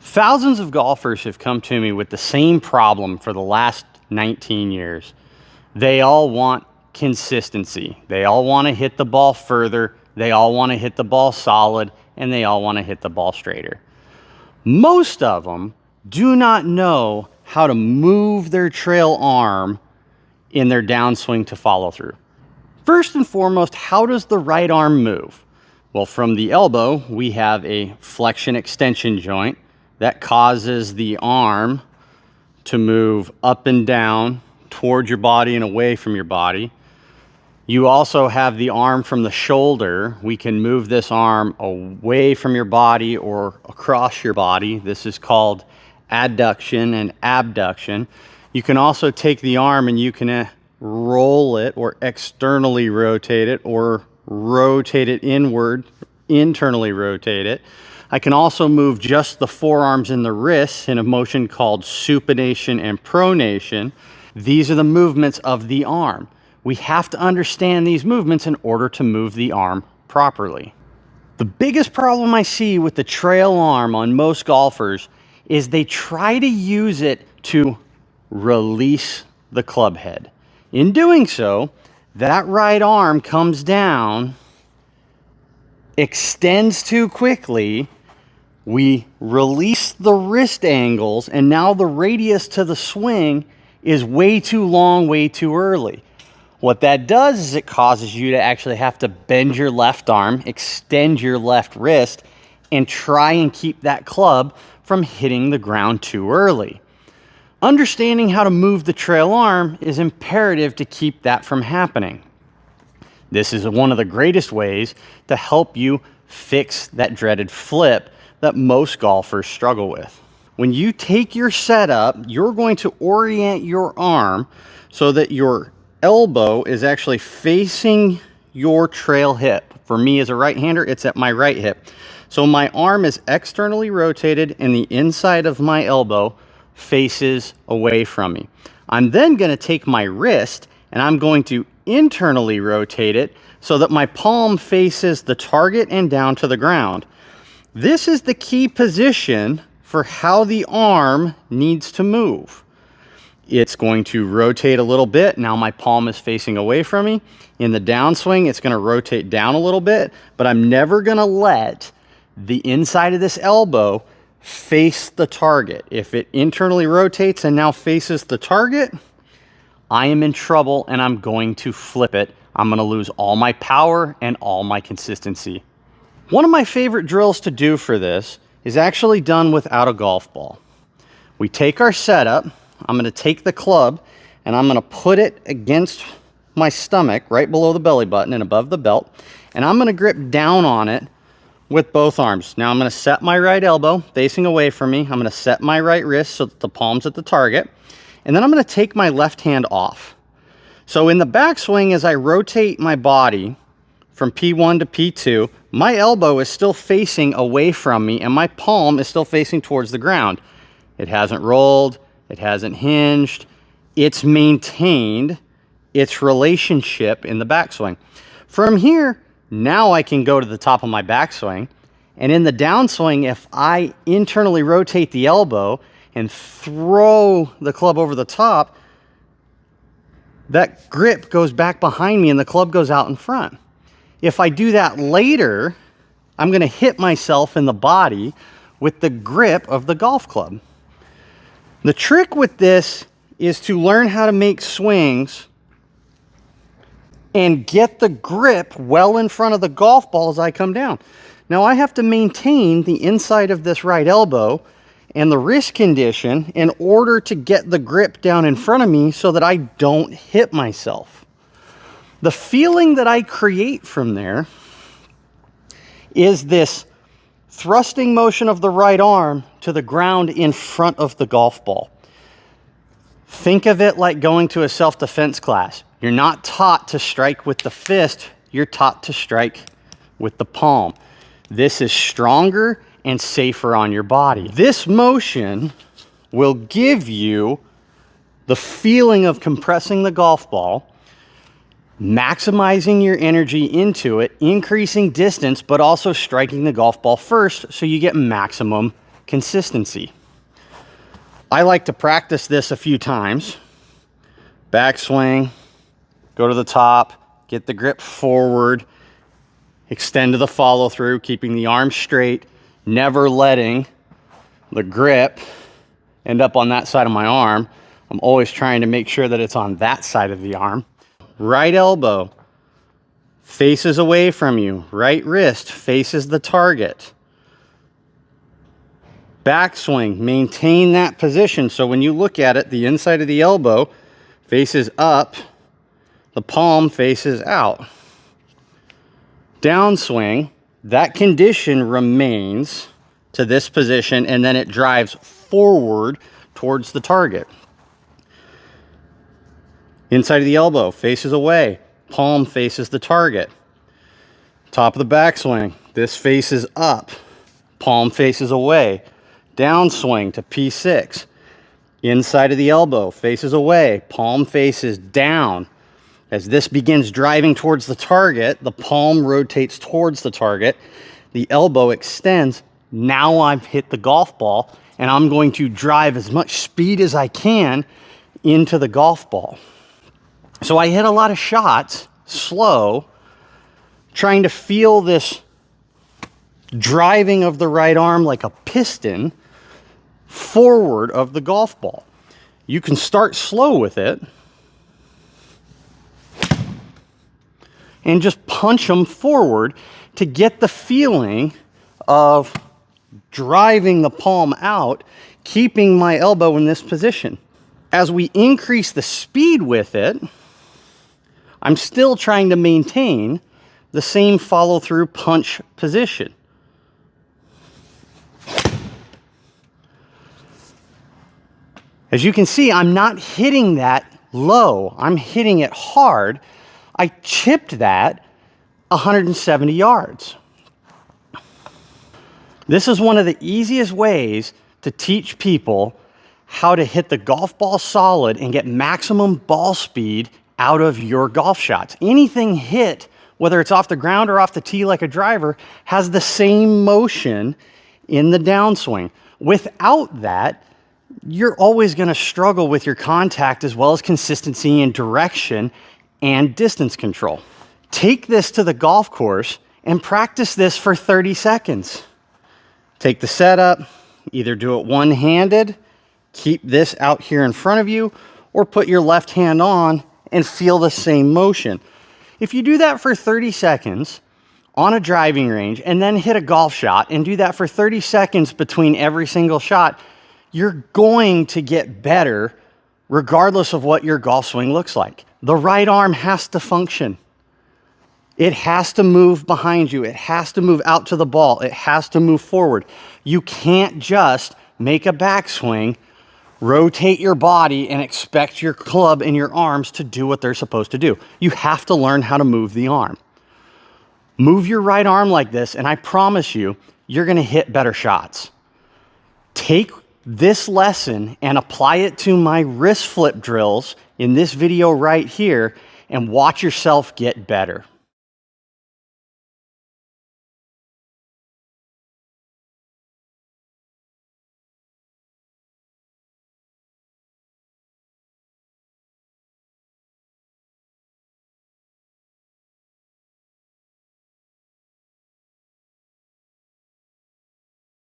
Thousands of golfers have come to me with the same problem for the last 19 years. They all want consistency. They all want to hit the ball further. They all want to hit the ball solid, and they all want to hit the ball straighter. Most of them do not know how to move their trail arm in their downswing to follow through. First and foremost, how does the right arm move? Well, from the elbow, we have a flexion extension joint that causes the arm to move up and down towards your body and away from your body. You also have the arm from the shoulder. We can move this arm away from your body or across your body. This is called adduction and abduction. You can also take the arm and you can roll it or externally rotate it or rotate it inward, internally rotate it. I can also move just the forearms and the wrists in a motion called supination and pronation. These are the movements of the arm. We have to understand these movements in order to move the arm properly. The biggest problem I see with the trail arm on most golfers is they try to use it to release the club head. In doing so, that right arm comes down, extends too quickly, we release the wrist angles, and now the radius to the swing is way too long, way too early. What that does is it causes you to actually have to bend your left arm, extend your left wrist, and try and keep that club from hitting the ground too early. Understanding how to move the trail arm is imperative to keep that from happening. This is one of the greatest ways to help you fix that dreaded flip that most golfers struggle with. When you take your setup, you're going to orient your arm so that your elbow is actually facing your trail hip. For me as a right-hander, it's at my right hip. So my arm is externally rotated and the inside of my elbow faces away from me. I'm then going to take my wrist and I'm going to internally rotate it so that my palm faces the target and down to the ground. This is the key position for how the arm needs to move. It's going to rotate a little bit. Now my palm is facing away from me. In the downswing, it's going to rotate down a little bit, but I'm never going to let the inside of this elbow face the target. If it internally rotates and now faces the target, I am in trouble and I'm going to flip it. I'm going to lose all my power and all my consistency. One of my favorite drills to do for this is actually done without a golf ball. We take our setup. I'm going to take the club and I'm going to put it against my stomach right below the belly button and above the belt, and I'm going to grip down on it with both arms. Now I'm going to set my right elbow facing away from me. I'm going to set my right wrist so that the palm's at the target, and then I'm going to take my left hand off. So in the backswing, as I rotate my body from P1 to P2, my elbow is still facing away from me and my palm is still facing towards the ground. It hasn't rolled, it hasn't hinged, it's maintained its relationship in the backswing. From here, now I can go to the top of my backswing, and in the downswing, if I internally rotate the elbow and throw the club over the top, that grip goes back behind me and the club goes out in front. If I do that later, I'm going to hit myself in the body with the grip of the golf club. The trick with this is to learn how to make swings and get the grip well in front of the golf ball as I come down. Now I have to maintain the inside of this right elbow and the wrist condition in order to get the grip down in front of me so that I don't hit myself. The feeling that I create from there is this thrusting motion of the right arm to the ground in front of the golf ball. Think of it like going to a self-defense class. You're not taught to strike with the fist, you're taught to strike with the palm. This is stronger and safer on your body. This motion will give you the feeling of compressing the golf ball, maximizing your energy into it, increasing distance, but also striking the golf ball first so you get maximum consistency. I like to practice this a few times. Backswing, go to the top, get the grip forward, extend to the follow through, keeping the arm straight, never letting the grip end up on that side of my arm. I'm always trying to make sure that it's on that side of the arm. Right elbow faces away from you. Right wrist faces the target. Backswing, maintain that position. So when you look at it, the inside of the elbow faces up, the palm faces out. Downswing, that condition remains to this position, and then it drives forward towards the target. Inside of the elbow faces away, palm faces the target. Top of the backswing, this faces up, palm faces away. Downswing to P6. Inside of the elbow faces away, palm faces down. As this begins driving towards the target, the palm rotates towards the target. The elbow extends. Now I've hit the golf ball, and I'm going to drive as much speed as I can into the golf ball. So I hit a lot of shots, slow, trying to feel this driving of the right arm like a piston forward of the golf ball. You can start slow with it and just punch them forward to get the feeling of driving the palm out, keeping my elbow in this position. As we increase the speed with it, I'm still trying to maintain the same follow-through punch position. As you can see, I'm not hitting that low. I'm hitting it hard. I chipped that 170 yards. This is one of the easiest ways to teach people how to hit the golf ball solid and get maximum ball speed out of your golf shots. Anything hit, whether it's off the ground or off the tee like a driver, has the same motion in the downswing. Without that, you're always going to struggle with your contact as well as consistency and direction and distance control. Take this to the golf course and practice this for 30 seconds. Take the setup, either do it one-handed, keep this out here in front of you, or put your left hand on and feel the same motion. If you do that for 30 seconds on a driving range and then hit a golf shot and do that for 30 seconds between every single shot, you're going to get better regardless of what your golf swing looks like. The right arm has to function. It has to move behind you. It has to move out to the ball. It has to move forward. You can't just make a backswing, rotate your body, and expect your club and your arms to do what they're supposed to do. You have to learn how to move the arm. Move your right arm like this, and I promise you, you're going to hit better shots. Take this lesson and apply it to my wrist flip drills in this video right here and watch yourself get better.